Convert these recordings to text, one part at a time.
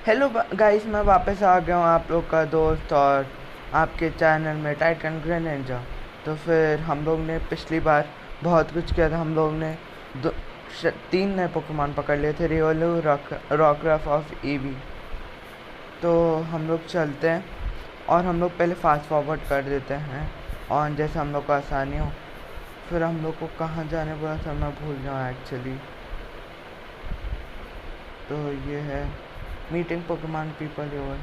Hello guys, मैं वापस आ गया हूँ आप लोग का दोस्त और आपके चैनल में टाइटन ग्रेनेंजा। तो फिर हम लोग ने पिछली बार बहुत कुछ किया था। हम लोग ने 3 नए पोकेमॉन पकड़ लिए थे, रियोलू, रॉकरफ ऑफ ईवी। तो हम लोग चलते हैं और हम लोग पहले फास्ट फॉरवर्ड कर देते हैं और जैसे हम लोग को आसानी हो। फिर हम लोग को कहाँ जाने बोला था मैं भूल जाऊँ एक्चुअली। तो ये है meeting Pokemon people your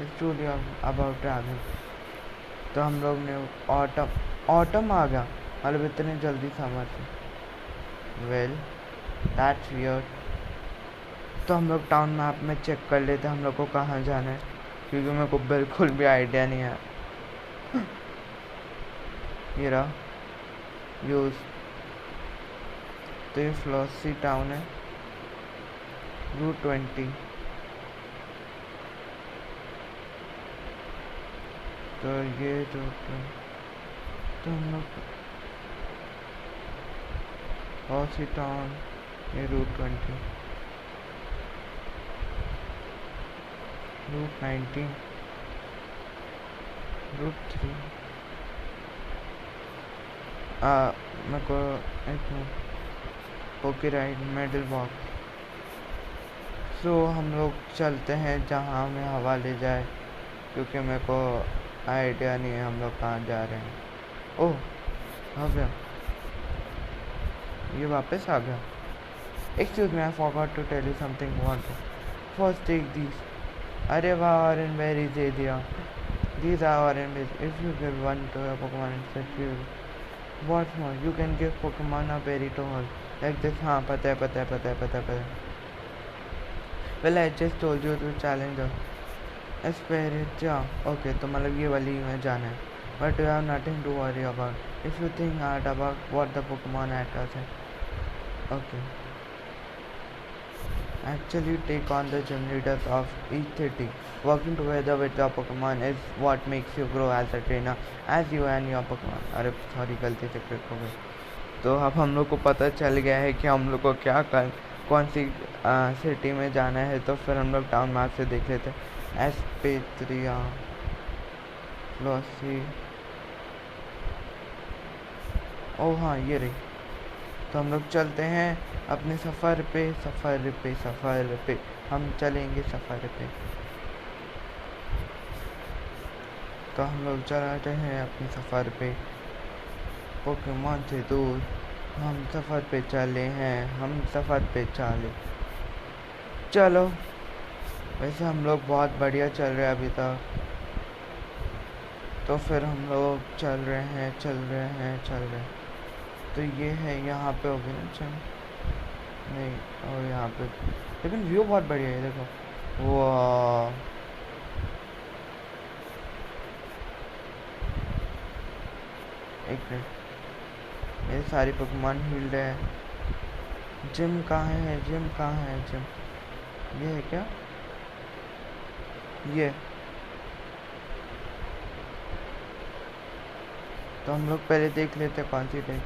studio about travel. तो हम लोग ने ऑटम आ गया, मतलब इतनी जल्दी समझ। Well that's weird. तो हम लोग टाउन मैप में चेक कर लेते हम लोग को कहाँ जाना है, क्योंकि मेरे को बिल्कुल भी आइडिया नहीं है। ये रहा यूज। तो ये फ्लॉसी टाउन है, रूट 20। तो ये तो हम लोग फ्लॉसी टाउन, ये रूट 20, रूट 19, रूट 3। मेरे को एक पोके राइड मेडल बॉक्स। सो हम लोग चलते हैं जहाँ हमें हवा ले जाए, क्योंकि मेरे को आइडिया नहीं है हम लोग कहाँ जा रहे हैं। ओह आ गया, ये वापस आ गया। Excuse me, I forgot to tell you something important. First take this. अरे वाह, ऑरेंज बेरीज दे दिया। These are orange berries. If you give one to a Pokemon instead, you what's more, you can give Pokemon a berry to all. Like this, हाँ पता है। Well, I just told you to challenge the Esperitia. Okay, तो मतलब ये वाली में जाना है। But you have nothing to worry about. If you think hard about what the Pokemon actors है. Okay. Actually take on the gym leaders of each city. Working together with your Pokemon is what makes you grow as a trainer, as you and your Pokemon. अरे sorry, गलती से click हो गई। तो अब हम लोग को पता चल गया है कि हम लोग को क्या कौन सी सिटी में जाना है। तो फिर हम लोग टाउन मैप से देख लेते हैं। एस्पेरिया, फ्लॉसी, ओह हाँ ये रही। तो हम लोग चलते हैं अपने सफ़र पे हम चलेंगे सफ़र पे। तो हम लोग चलाते हैं अपने सफ़र पे पोकेमॉन से दूर। हम सफ़र पे चले हैं, हम सफ़र पे चलो। वैसे हम लोग बहुत बढ़िया चल रहे हैं अभी तक। तो फिर हम लोग चल रहे हैं। तो ये है, यहाँ पे हो गया ना नहीं, और यहाँ पे लेकिन व्यू बहुत बढ़िया है, देखो। वाह, एक मिनट, ये सारी पोकेमॉन हील्ड है। जिम कहाँ है? जिम ये है क्या? ये तो हम लोग पहले देख लेते हैं कौन सी take.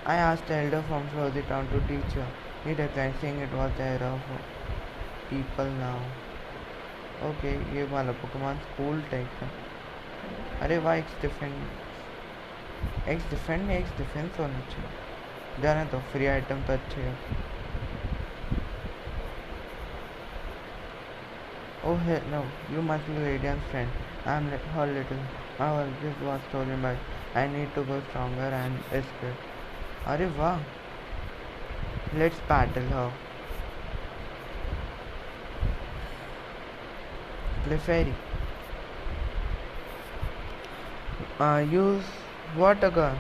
I asked the elder from Flozy Town to teach her. He declined, saying it was the era of people now. Okay, ये वाला पोकेमॉन स्कूल टाइप का। अरे वाह, एक्स डिफेंस होना चाहिए। जाने तो फ्री आइटम तो अच्छे है। Oh hey, no, you must be Radiant's friend. I am her little. My this was stolen by. I need to go stronger and escape. अरे वाह, let's battle her. Clefairy. Use water gun.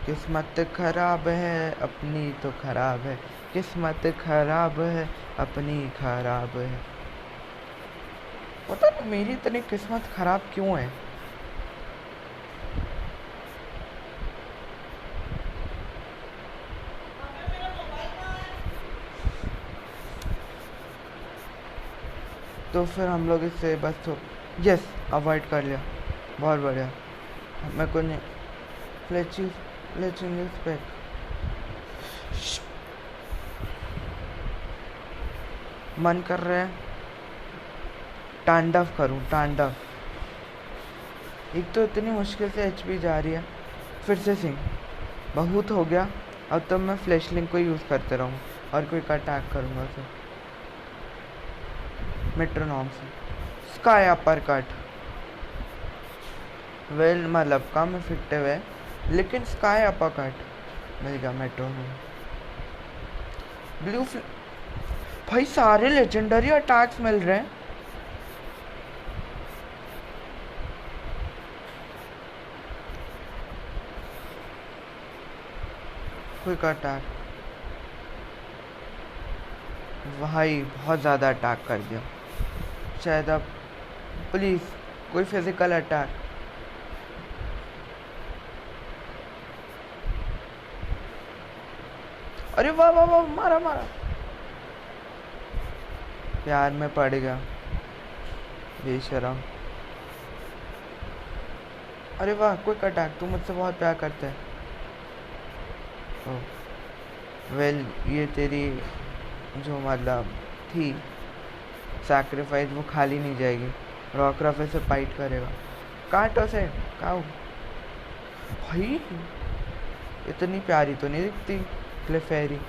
किस्मत खराब है अपनी तो खराब है, किस्मत खराब है अपनी खराब है। पता नहीं मेरी इतनी किस्मत खराब क्यों है। तो फिर हम लोग इससे बस तो यस अवॉइड कर लिया, बहुत बढ़िया। मेरे को नहीं लेट्स यूज बैक। मन कर रहा है तांडव करूं, तांडव। एक तो इतनी मुश्किल से एचपी जा रही है, फिर से सिंह बहुत हो गया। अब तो मैं फ्लैश लिंक को यूज़ करते रहूँ और कोई का अटैक करूँगा उसे मेट्रोनॉम से। स्काई अपर कट वेल मतलब कम इफेक्टिव है, लेकिन स्काई अपर कट मिल गया मेट्रोनॉम। ब्लू भाई सारे लेजेंडरी अटैक्स मिल रहे हैं। क्विक अटैक भाई बहुत ज़्यादा अटैक कर दिया। शायद अब प्लीज़ कोई फिजिकल अटैक। अरे वाह वाह वाह, मारा मारा, प्यार में पड़ गया बेशरम। अरे वाह क्विक अटैक, तू मुझसे बहुत प्यार करता है। वेल ये तेरी जो मतलब थी सैक्रिफाइस वो खाली नहीं जाएगी। रॉकरफे से फाइट करेगा, काटो से काऊ। भाई इतनी प्यारी तो नहीं दिखती क्लेफेरी।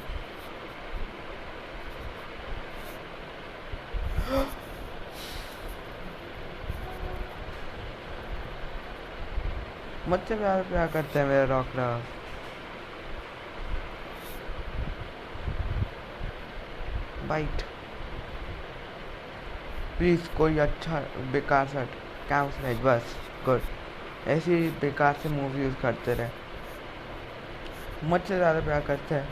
मुझसे प्यार प्यार करते हैं मेरा रॉकरफ। बाइट प्लीज़ कोई अच्छा बेकार सा कैंस नहीं, बस गुड। ऐसी बेकार से मूव यूज़ करते रहे। मुझसे ज़्यादा प्यार करते हैं,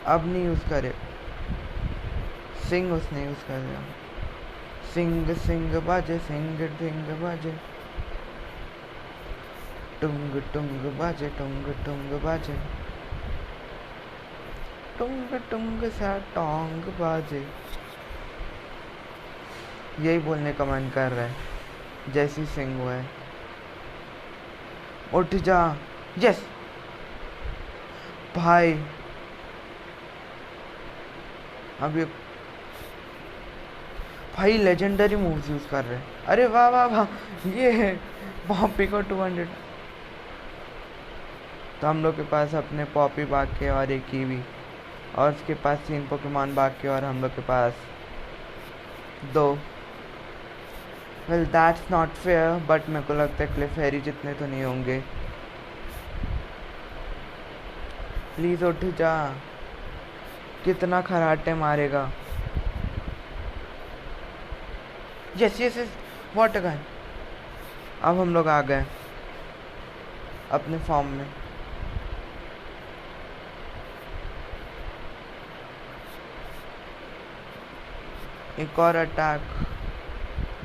अब नहीं यूज़ करे। सिंह उसने यूज़ कर दिया। सिंह सिंह बाजे, सिंह ढिंग बाजे, टुंग टुंग बाजे, टुंग टुंग बाजे, टुंग टुंग सा टोंग बाजे। यही बोलने का मन कर रहा है जैसी सिंह हुआ है। उठ जा, यस भाई। अब ये भाई लेजेंडरी मूव्स यूज कर रहे हैं। अरे वाह वाह वाह, ये है पॉपी को 200। तो हम लोग के पास अपने पॉपी बाकी और एक कीवी, और उसके पास 3 पोकेमॉन बाकी और हम लोग के पास 2। Well that's not fair, but मेरे को लगता है क्लेफेरी जितने तो नहीं होंगे। प्लीज उठ जा, कितना खराटे मारेगा। Yes yes yes, water gun. अब हम लोग आ गए अपने फॉर्म में। एक और अटैक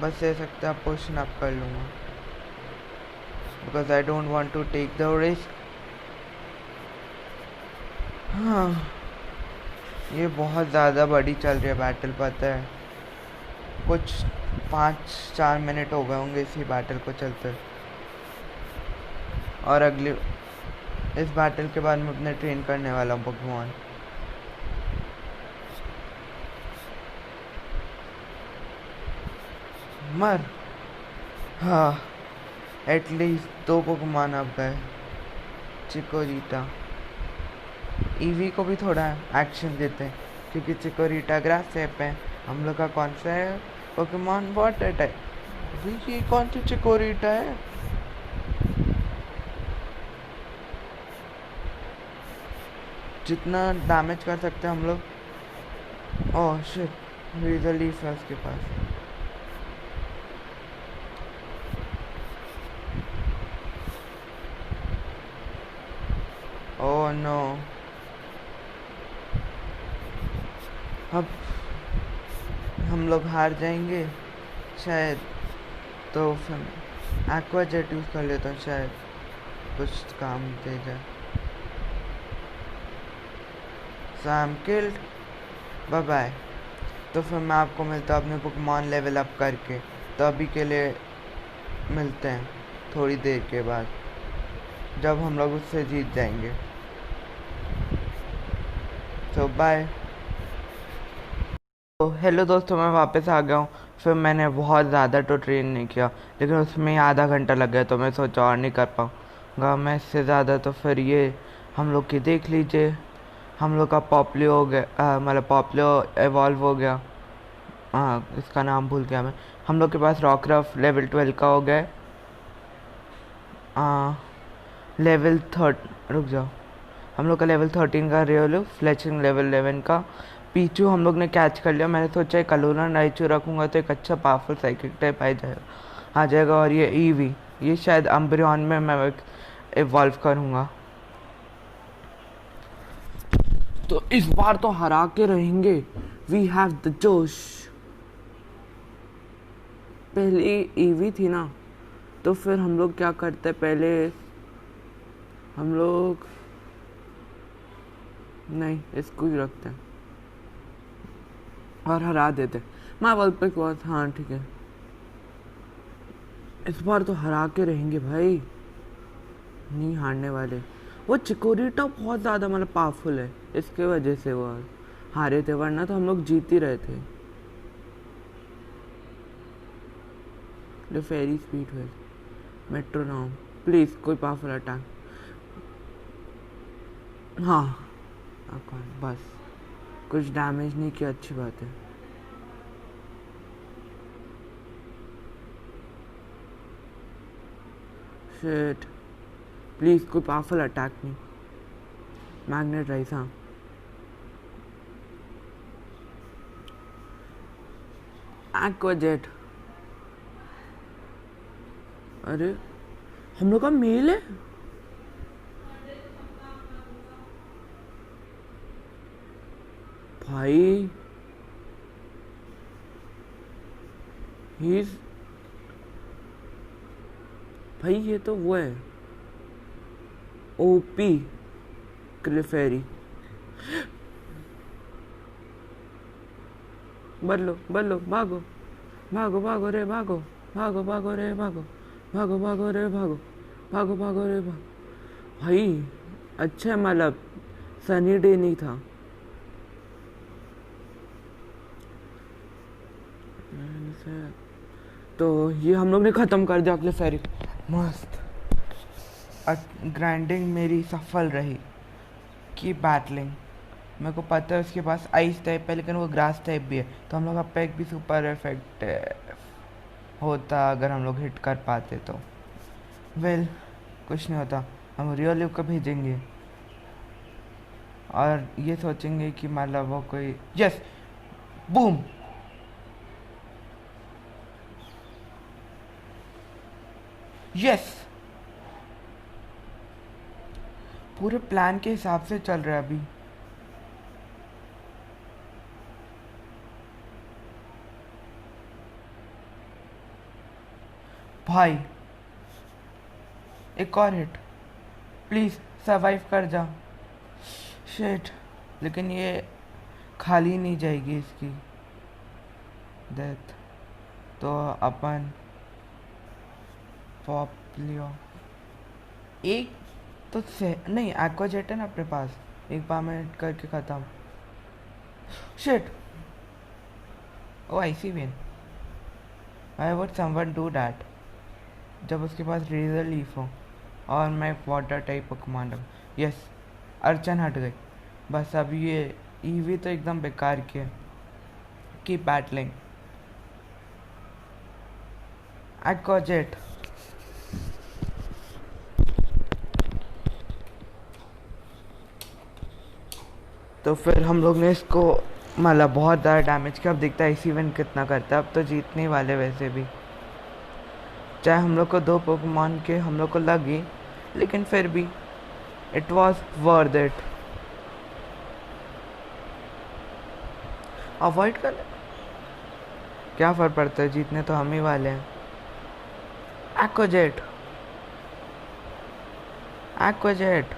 बस दे सकते हैं, पोशन अप कर लूँगा because I don't want to take the risk. हाँ ये बहुत ज़्यादा बड़ी चल रही है बैटल, पता है। कुछ 5-4 मिनट हो गए होंगे इसी बैटल को चलते, और अगली इस बैटल के बाद मैं अपने ट्रेन करने वाला हूँ पोकेमॉन। मर, हाँ एटलीस्ट 2 पोकेमॉन अब गए। चिकोरीटा, ईवी को भी थोड़ा एक्शन देते हैं क्योंकि चिकोरीटा ग्रास सेप है। हम लोग का कौन सा है पोकेमॉन? Water type. ये कौन सी चिकोरीटा है? जितना डैमेज कर सकते हैं हम लोग। ओह शिट, रीजर लीफ है उसके पास। ओह नो, अब हम लोग हार जाएंगे शायद। तो फिर एक्वा जेट यूज़ कर लेता हूँ, शायद कुछ काम दे जाए। Sam killed, bye bye. तो फिर मैं आपको मिलता हूँ अपने पोकेमॉन लेवल अप करके। तो अभी के लिए मिलते हैं थोड़ी देर के बाद, जब हम लोग उससे जीत जाएंगे। तो बाय। तो हेलो दोस्तों, मैं वापस आ गया हूँ। फिर मैंने बहुत ज़्यादा तो ट्रेन नहीं किया, लेकिन उसमें ही आधा घंटा लग गया, तो मैं सोचा और नहीं कर पाऊँगा मैं इससे ज़्यादा। तो फिर ये हम लोग की देख लीजिए, हम लोग का पॉपुलियो हो गया, मतलब पॉपुलियो एवॉल्व हो गया। हाँ, इसका नाम भूल गया मैं। हम लोग के पास रॉकरफ लेवल 12 का हो गया। लेवल थर्ड, रुक जाओ, हम लोग का लेवल 13 का रियोलू, फ्लेचिंग लेवल 11 का पीचू हम लोग ने कैच कर लिया। मैंने सोचा एक कलूना नाइचू रखूँगा तो एक अच्छा पावरफुल साइकिक टाइप आ जाएगा। और ये ईवी, ये शायद अम्ब्रियन में मैं इवॉल्व करूँगा। तो इस बार तो हरा के रहेंगे, वी हैव द जोश। पहले ईवी थी ना, तो फिर हम लोग क्या करते, पहले हम लोग नहीं इसको ही रखते हैं और हरा देते। माँ बल पे बहुत, हाँ ठीक है, इस बार तो हरा के रहेंगे भाई, नहीं हारने वाले। वो चिकोरीटा बहुत ज़्यादा मतलब पावरफुल है, इसके वजह से वो हारे थे, वरना तो हम लोग जीत ही रहे थे। द फेरी स्पीड है मेट्रोनॉम, प्लीज़ कोई पावरफुल अटैक। हाँ बस, कुछ डैमेज नहीं किया, अच्छी बात है। शिट, प्लीज़ कोई पावरफुल अटैक नहीं। मैग्नेट राइस, हाँ एक्वाजेट। अरे हम लोग का मेल है, भाई He's, भाई ये तो वो है ओपी क्लिफेरी। बदलो बदलो, भागो भागो भागो रे भागो, भागो भागो रे भागो, भागो भागो रे भागो, भागो भागो रे भागो। भाई अच्छा, मतलब सनी डे नहीं था। तो ये हम लोग ने ख़त्म कर दिया क्लिफेरी, मस्त। ग्राइंडिंग मेरी सफल रही की बैटलिंग। मेरे को पता है उसके पास आइस टाइप है, लेकिन वो ग्रास टाइप भी है, तो हम लोग का पैक भी सुपर इफेक्टिव होता अगर हम लोग हिट कर पाते तो। वेल कुछ नहीं होता, हम रियल को भेजेंगे और ये सोचेंगे कि मतलब वो कोई, यस बूम, यस, पूरे प्लान के हिसाब से चल रहा है अभी। भाई एक और हिट, प्लीज़ सरवाइव कर जा। शिट, लेकिन ये खाली नहीं जाएगी इसकी डेथ, तो अपन पॉपुलियो एक तो से नहीं, एक्वाजेट है ना अपने पास, एक बार में हिट करके ख़त्म। Shit, oh I see win, I would someone do that जब उसके पास रेजर लीफ हो और मैं वाटर टाइप का कमांडर। यस, अर्चन हट गई। बस अब ये ईवी तो एकदम बेकार की है। की बैटलिंग एक्वाजेट, तो फिर हम लोग ने इसको मतलब बहुत ज़्यादा डैमेज किया। अब दिखता है इसी इवेंट कितना करता है। अब तो जीतने वाले वैसे भी, चाहे हम लोग को 2 पोकेमॉन के हम लोग को लगी, लेकिन फिर भी it was worth it. Avoid कर ले, क्या फ़र्क पड़ता है, जीतने तो हम ही वाले हैं। एक्वाजेट, एक्वाजेट,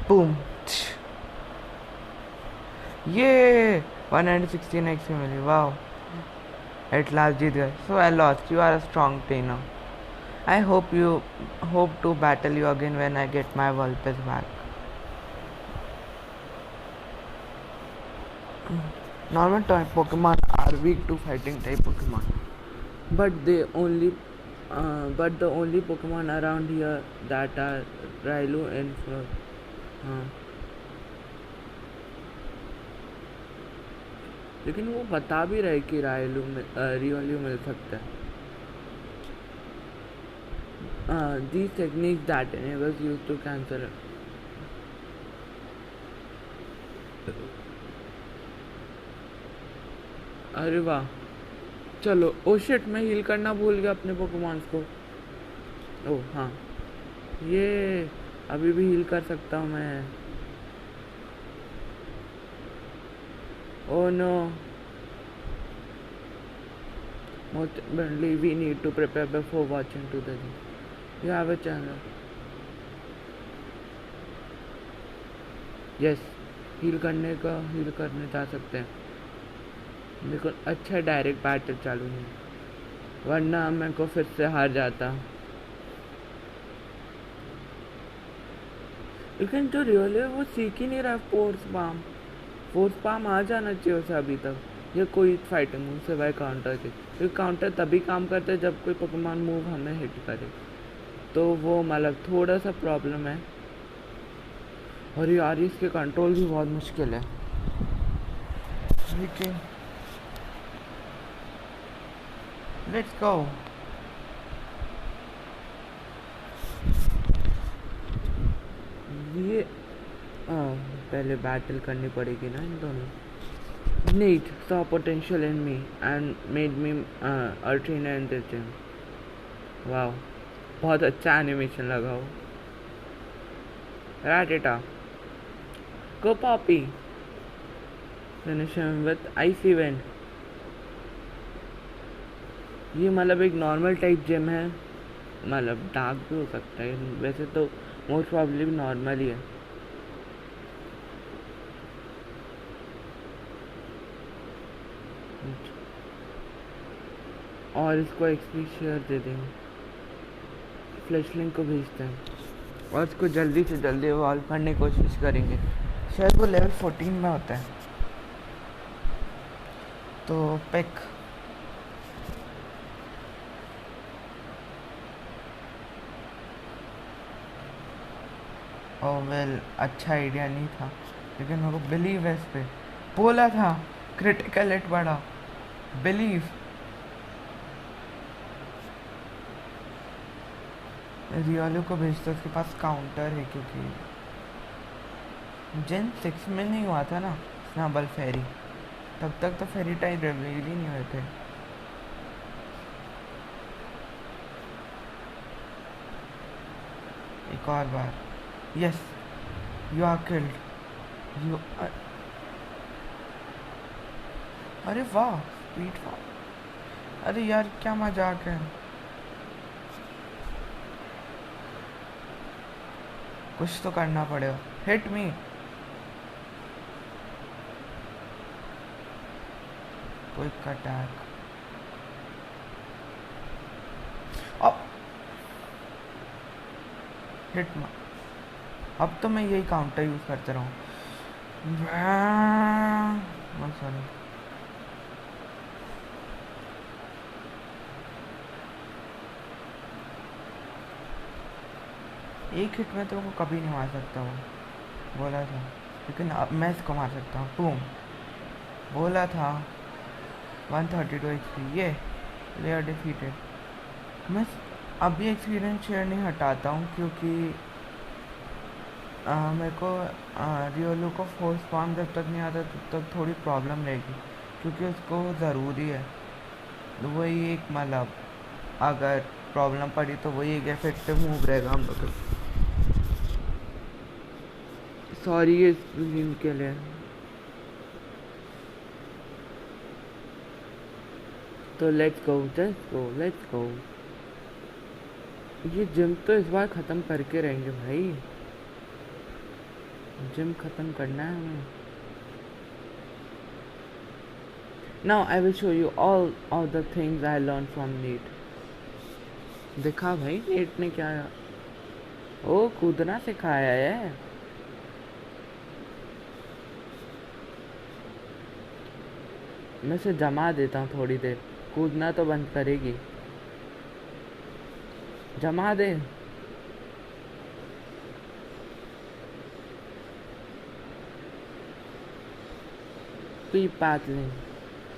बूम, ये 116 एक्स मिली, वाह, एट लास्ट जीत गए। So I lost, you are a strong trainer, I hope to battle you again when I get my world back. Normal type Pokemon are weak to fighting type Pokemon, but they only but the only Pokemon around here that are Railu and Fur. हाँ, लेकिन वो बता भी रहे कि रायलू में Riolu मिल सकता है. These techniques that enables you to cancel. अरे वाह, चलो. ओ शिट, मैं हील करना भूल गया अपने पोकेमॉन्स को. ओ हाँ, ये अभी भी हील कर सकता हूँ मैं. Oh no, most importantly we need to prepare before watching to the game. You have a channel. Yes, heal करने जा सकते हैं. बिल्कुल अच्छा डायरेक्ट बैटल चालू नहीं, वरना मैं को फिर से हार जाता. लेकिन जो रियल है वो सीख ही नहीं रहा. फोर्स पाम आ जाना चाहिए उसे अभी तक. ये कोई फाइटिंग मूव सिवाय काउंटर के, क्योंकि काउंटर तभी काम करता है जब कोई पोकेमॉन मूव हमें हिट करे, तो वो मतलब थोड़ा सा प्रॉब्लम है. और यार इसके कंट्रोल भी बहुत मुश्किल है. लेकिन लेट्स गो. ये पहले बैटल करनी पड़ेगी ना इन दोनों. Nate saw potential in me and made me a trainer in the gym. वाह, बहुत अच्छा एनिमेशन लगा हो. Rattata, go Poppy. Finish him with Icy Wind. ये मतलब एक नॉर्मल टाइप जिम है, मतलब डार्क भी हो सकता है. वैसे तो मोस्ट प्रॉब्ली नॉर्मल ही है. और इसको एक्सपी शेयर दे देंगे, फ्लैशलिंग को भेजते हैं और इसको जल्दी से जल्दी इवॉल्व करने की कोशिश करेंगे. शायद वो लेवल 14 में होता है. तो पिक वेल अच्छा आइडिया नहीं था, लेकिन मेरे को बिलीव है इस पे. बोला था क्रिटिकल हिट बड़ा. बिलीव. रियोलू को भेजते, उसके पास काउंटर है, क्योंकि जेन 6 में नहीं हुआ था ना स्नैबल फेरी, तब तक तो फेरी टाइप रिवील ही नहीं हुए थे. एक और बार. Yes, you are killed. You अरे वाह, स्पीड फॉल. अरे यार क्या मजाक है. कुछ तो करना पड़ेगा. Hit me. Quick attack. अब हिट मा. अब तो मैं यही काउंटर यूज करते रहूँ. सॉरी. एक हिट में तो वो कभी नहीं मार सकता, वो बोला था. लेकिन अब मैं इसको मार सकता हूँ. बूम. बोला था 132 HP. ये प्लेयर डिफीटेड. मैं अभी एक्सपीरियंस शेयर नहीं हटाता हूँ, क्योंकि मेरे को रियोलू को फोर्स फॉर्म जब तक नहीं आता तब तक थोड़ी प्रॉब्लम रहेगी, क्योंकि उसको ज़रूरी है. तो वही एक मतलब अगर प्रॉब्लम पड़ी तो वही एक इफेक्टिव मूव रहेगा हम लोग. सॉरी इस के लिए. तो लेट्स गो. ये जिम तो इस बार ख़त्म करके रहेंगे भाई. जिम ख़त्म करना है हमें. Now I will show you all of the things I learn from Neet. देखा भाई नीट ने क्या ओ कूदना सिखाया है. मैं इसे जमा देता हूँ थोड़ी देर, कूदना तो बंद करेगी। जमा दे। कोई बात नहीं,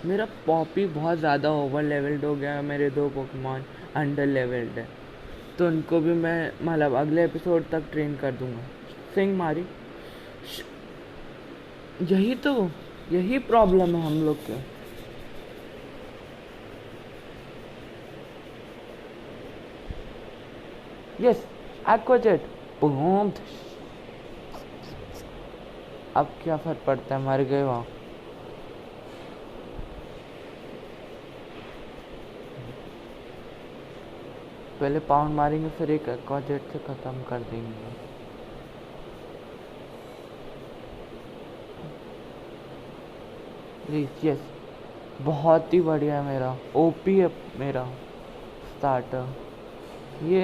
मेरा पॉपी बहुत ज़्यादा ओवर लेवल्ड हो गया है, मेरे 2 पोकेमॉन अंडर लेवल्ड है, तो उनको भी मैं मतलब अगले एपिसोड तक ट्रेन कर दूंगा। सिंग मारी, यही प्रॉब्लम है हम लोग के। Yes, aqua jet, boom. अब क्या फर्क पड़ता है, मर गए वहाँ। पहले पाउंड मारेंगे, फिर एक एक्वाजेट से ख़त्म कर देंगे। यस, बहुत ही बढ़िया है, मेरा ओपी है मेरा स्टार्टर। ये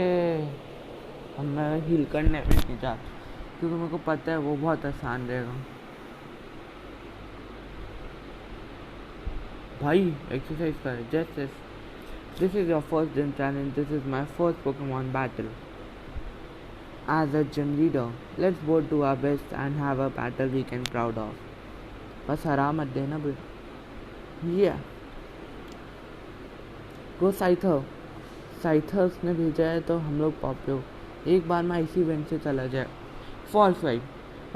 अब मैं हील करने में नहीं जा, क्योंकि मेरे को पता है वो बहुत आसान रहेगा। भाई एक्सरसाइज कर। Just this is your first gym challenge, this is my first Pokemon battle as a gym leader. Let's both do our best and have a battle we can proud of. बस हरा मत देना बे। ये गो Scyther, साइथर्स ने भेजा है, तो हम लोग पॉप्यो एक बार में इसी इवेंट से चला जाए। फॉल्स वाइप,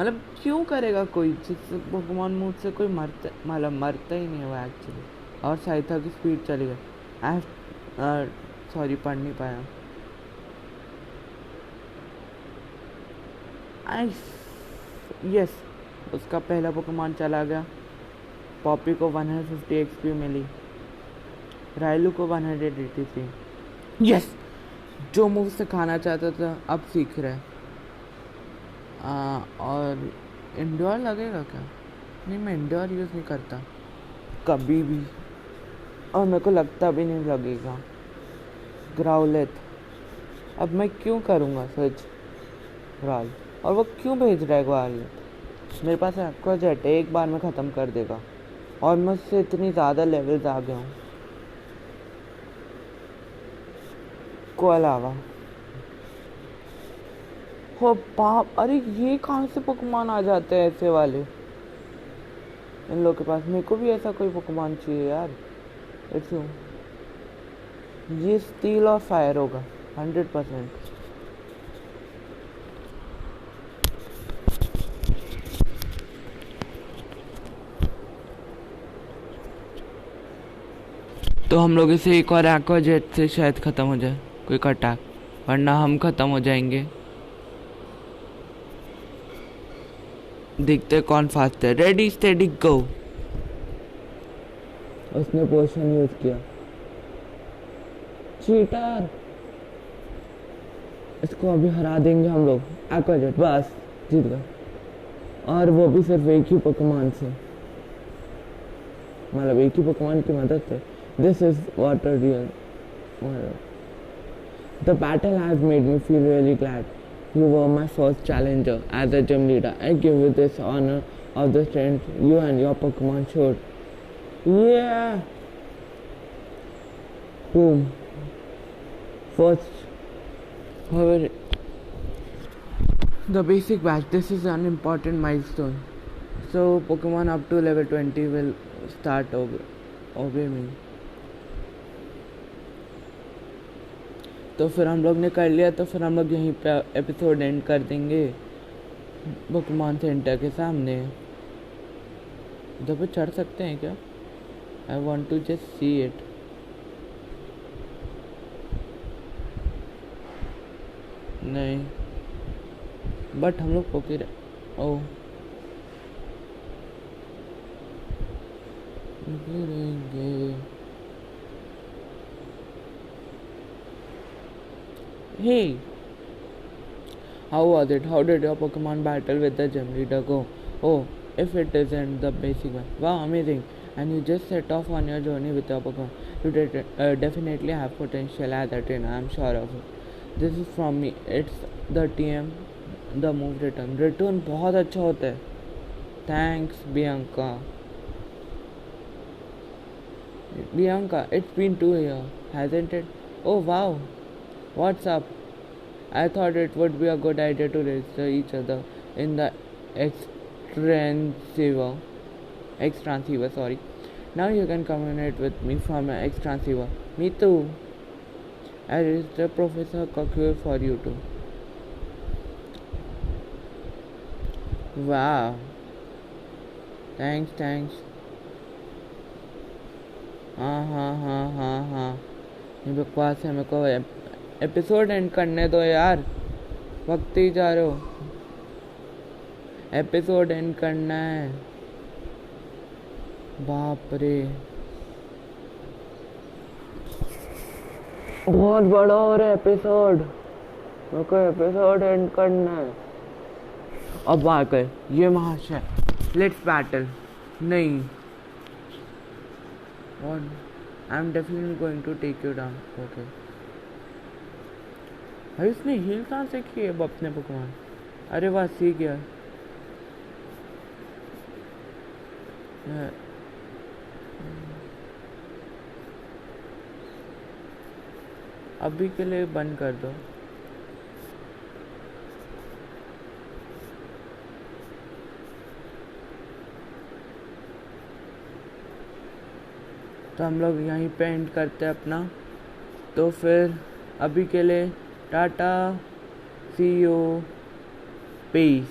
मतलब क्यों करेगा कोई, जिससे पोकेमॉन मूव से कोई मरता ही नहीं हुआ एक्चुअली। और साइथर की स्पीड चली गई। आई हैव सॉरी, पढ़ नहीं पाया। यस, उसका पहला पोकेमॉन चला गया। पॉपी को 150 एक्सपी मिली, रायलू को 183। यस, जो मूव सिखाना चाहता था अब सीख रहा है। और इंडोर लगेगा क्या? नहीं, मैं इंडोर यूज़ नहीं करता कभी भी, और मेरे को लगता भी नहीं लगेगा। ग्राउलेट, अब मैं क्यों करूँगा सच ग्राउल, और वो क्यों भेज रहा है ग्राउलेट? मेरे पास एक्वाजेट एक बार में ख़त्म कर देगा, और मुझसे इतनी ज़्यादा लेवल्स आ गया हूँ। को अलावा हो बाप, अरे ये कहाँ से पोकेमॉन आ जाते हैं ऐसे वाले इन लोग के पास? मेरे को भी ऐसा कोई पोकेमॉन चाहिए यार। इट्स ये स्टील और फायर होगा 100%। तो हम लोग इसे एक और एक्वाजेट से शायद ख़त्म हो जाए, कोई अटैक, वरना हम ख़त्म हो जाएंगे। देखते कौन फास्ट है। रेडी स्टेडी गो। उसने पोशन यूज किया, चीटर। इसको अभी हरा देंगे हम लोग। एक्वाजेट बस जीत गए, और वो भी सिर्फ एक ही पोकेमॉन से, मतलब एक ही पोकेमॉन की मदद से। This is water real. The battle has made me feel really glad. You were my first challenger as a gym leader. I give you this honor of the strength you and your Pokemon showed. Yeah! Boom. First, however, the basic batch. This is an important milestone. So, Pokemon up to level 20 will start obey me. तो फिर हम लोग ने कर लिया, तो फिर हम लोग यहीं पे एपिसोड एंड कर देंगे पोकेमॉन सेंटर के सामने। इधर पे चढ़ सकते हैं क्या? I want to just see it. नहीं, बट हम लोग पोके ओ गिरेंगे। Hey, how was it? How did your Pokemon battle with the gym leader go? Oh, if it isn't the basic one. Wow, amazing. And you just set off on your journey with your Pokemon. You definitely have potential as a trainer, I'm sure of it. This is from me. It's the TM, the move return. Return बहुत अच्छा होता है. Thanks, Bianca. Bianca, it's been 2 years, hasn't it? Oh wow, what's up? I thought it would be a good idea to register each other in the X-Transceiver. X-Transceiver, sorry. Now you can communicate with me from an X-Transceiver. Me too. I registered Professor Cockure for you too. Wow. Thanks. हाँ। ये बकवास है, मेरे को episode and करने दो यार, वक्त ही जा रहे हो। एपिसोड एंड करना है। बाप रे, बहुत बड़ा हो रहा है एपिसोड, मेरे को एपिसोड एंड करना है। अब आ गए ये महाशय, लेट्स बैटल। नहीं, और I am definitely going to take you down. Okay भाई, उसने हील कहाँ से की है अपने पकवान? अरे वाह, सीख गया। अभी के लिए बंद कर दो। तो हम लोग यहीं पे एंड करते हैं अपना। तो फिर अभी के लिए टाटा, सी यू, पीस।